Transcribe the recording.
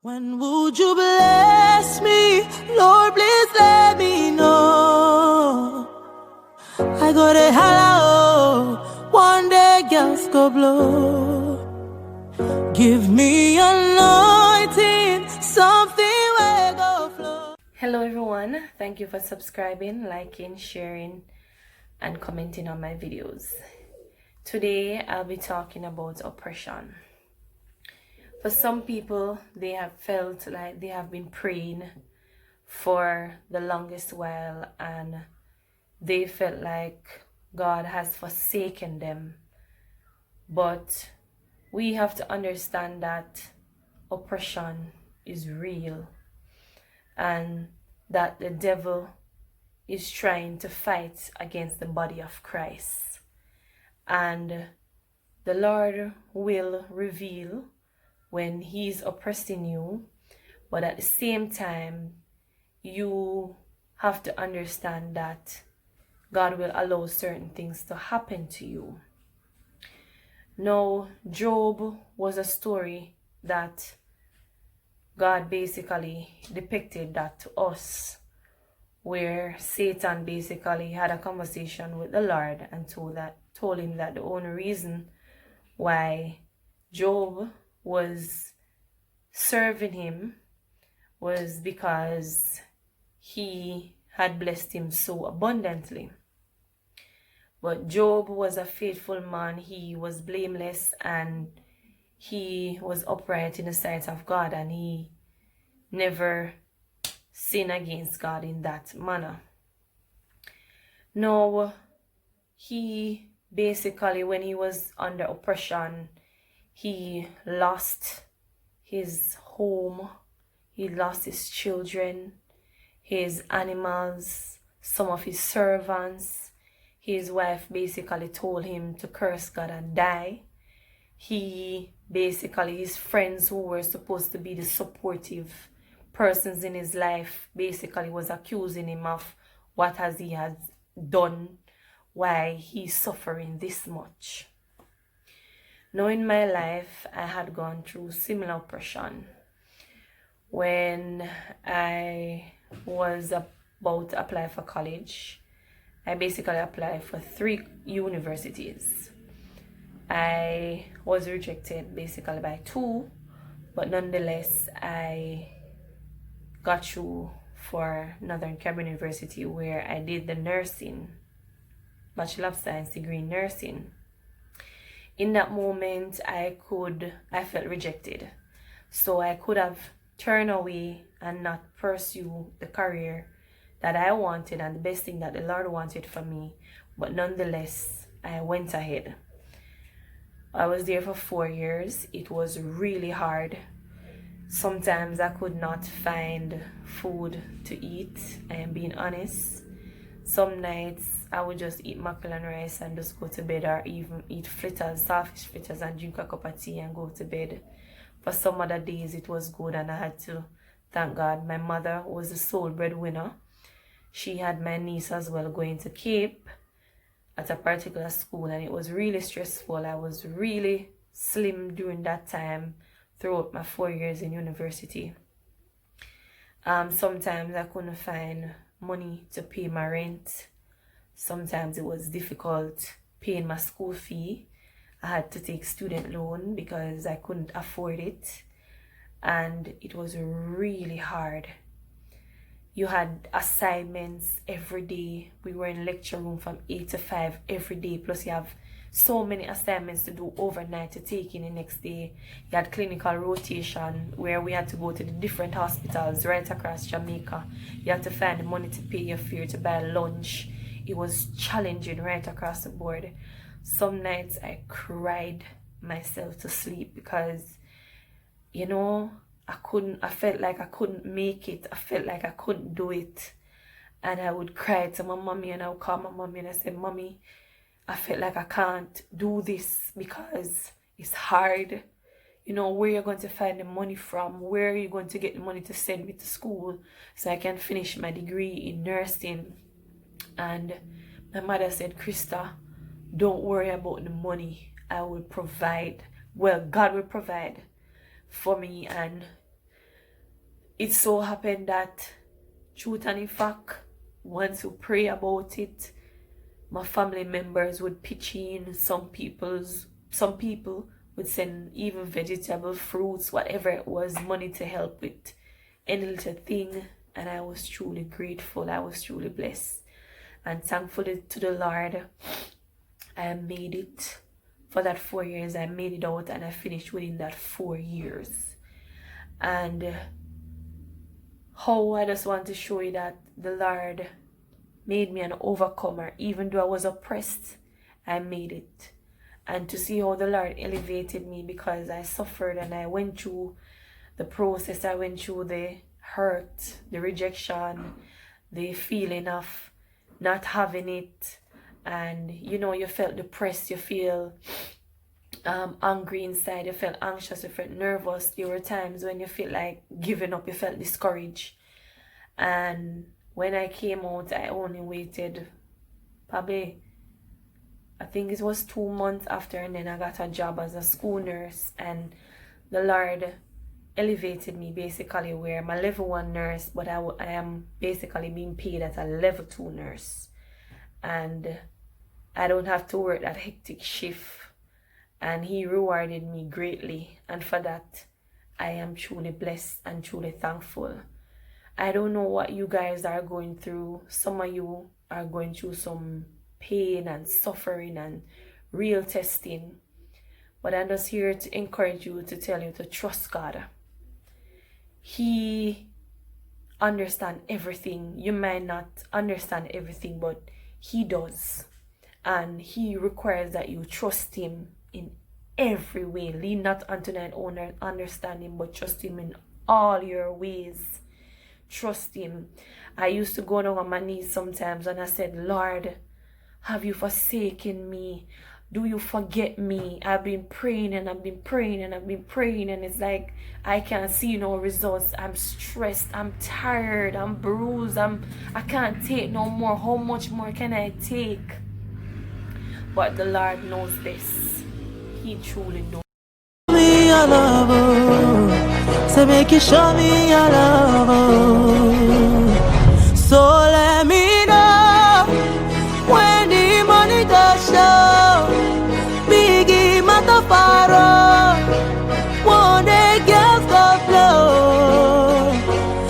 When would you bless me? Lord, please let me know. I go to hello, one day girls go blow. Give me anointing, something where go flow. Hello everyone, thank you for subscribing, liking, sharing and commenting on my videos. Today I'll be talking about oppression. For some people, they have felt like they have been praying for the longest while and they felt like God has forsaken them. But we have to understand that oppression is real and that the devil is trying to fight against the body of Christ. And the Lord will reveal when he's oppressing you, but at the same time, you have to understand that God will allow certain things to happen to you. Now, Job was a story that God basically depicted that to us, where Satan basically had a conversation with the Lord and told him that the only reason why Job was serving him was because he had blessed him so abundantly. But Job was a faithful man, he was blameless and he was upright in the sight of God, and he never sinned against God in that manner. Now, he basically, when he was under oppression, he lost his home, he lost his children, his animals, some of his servants. His wife basically told him to curse God and die. His friends who were supposed to be the supportive persons in his life basically was accusing him of what he has done, why he's suffering this much. Now in my life, I had gone through similar oppression. When I was about to apply for college, I basically applied for 3 universities. I was rejected basically by 2, but nonetheless, I got through for Northern Caribbean University, where I did the nursing, Bachelor of Science degree in nursing. In that moment, I felt rejected. So I could have turned away and not pursue the career that I wanted and the best thing that the Lord wanted for me. But nonetheless, I went ahead. I was there for 4 years. It was really hard. Sometimes I could not find food to eat. I am being honest. Some nights I would just eat mackerel and rice and just go to bed, or even eat fritters, saltfish fritters, and drink a cup of tea and go to bed. For some other days it was good, and I had to thank God. My mother was the sole breadwinner. She had my niece as well going to Cape at a particular school, and it was really stressful. I was really slim during that time throughout my 4 years in university. Sometimes I couldn't find money to pay my rent. Sometimes it was difficult paying my school fee. I had to take student loan because I couldn't afford it, and it was really hard. You had assignments every day. We were in lecture room from 8 to 5 every day, plus you have so many assignments to do overnight to take in the next day. You had clinical rotation where we had to go to the different hospitals right across Jamaica. You had to find the money to pay your fare, to buy lunch. It was challenging right across the board. Some nights I cried myself to sleep because, I felt like I couldn't make it. I felt like I couldn't do it. And I would cry to my mommy, and I would call my mommy and I said, "Mommy, I felt like I can't do this because it's hard. Where you're going to find the money from? Where are you going to get the money to send me to school so I can finish my degree in nursing?" And my mother said, "Krista, don't worry about the money. I will provide. Well, God will provide for me." And it so happened that, truth and in fact, once you pray about it, my family members would pitch in. Some people would send even vegetable, fruits, whatever it was, money to help with any little thing. And I was truly grateful. I was truly blessed. And thankfully to the Lord, I made it. For that 4 years, I made it out and I finished within that 4 years. And how I just want to show you that the Lord made me an overcomer. Even though I was oppressed, I made it. And to see how the Lord elevated me, because I suffered and I went through the process. I went through the hurt, the rejection, the feeling of not having it. And you know, you felt depressed, you feel angry inside, you felt anxious, you felt nervous. There were times when you felt like giving up, you felt discouraged. And when I came out, I only waited probably, I think it was 2 months after, and then I got a job as a school nurse. And the Lord elevated me basically, where I'm a level 1 nurse, but I am basically being paid as a level 2 nurse. And I don't have to work that hectic shift. And He rewarded me greatly. And for that, I am truly blessed and truly thankful. I don't know what you guys are going through. Some of you are going through some pain and suffering and real testing. But I'm just here to encourage you, to tell you to trust God. He understands everything. You might not understand everything, but He does. And He requires that you trust Him in every way. Lean not unto thine own understanding, but trust Him in all your ways. Trust Him. I used to go down on my knees sometimes and I said, Lord, have you forsaken me? Do you forget me? I've been praying and I've been praying and I've been praying, and it's like I can't see no results. I'm stressed, I'm tired, I'm bruised, I can't take no more. How much more can I take? But the Lord knows best. He truly knows. Me your love, oh. So make you show me your love, oh. So